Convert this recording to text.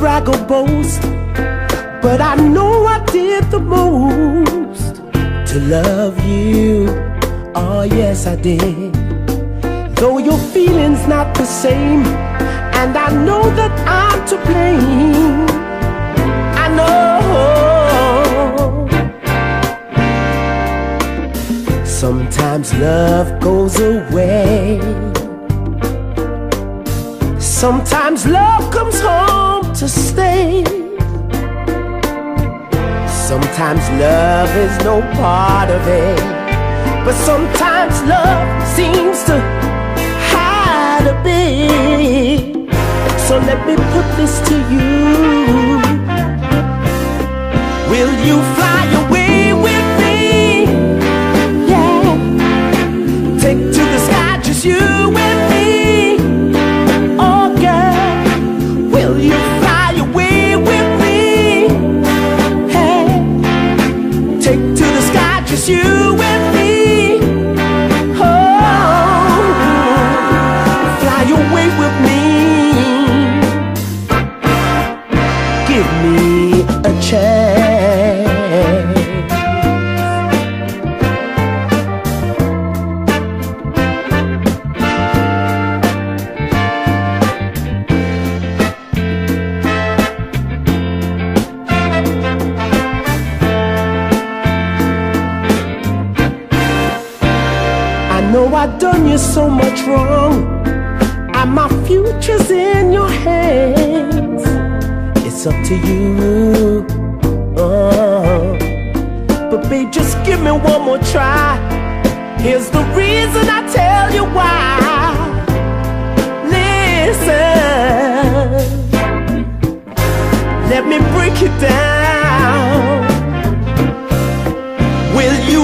brag or boast, but I know I did the most to love you. Oh yes, I did. Though your feelings not the same, and I know that I'm to blame. I know sometimes love goes away. Sometimes love comes home to stay. Sometimes love is no part of it, but sometimes love seems to hide a bit. So let me put this to you. Will you fly away with me? Yeah. Take to the sky, just you and me. Oh girl, will you fly away with me? Hey. Take to the sky, just you and me. Oh, fly away with me. Give me a chance. I know I've done you so much wrong, and my future's in your hands. It's up to you. But babe, just give me one more try. Here's the reason I tell you why. Listen, let me break it down. Will you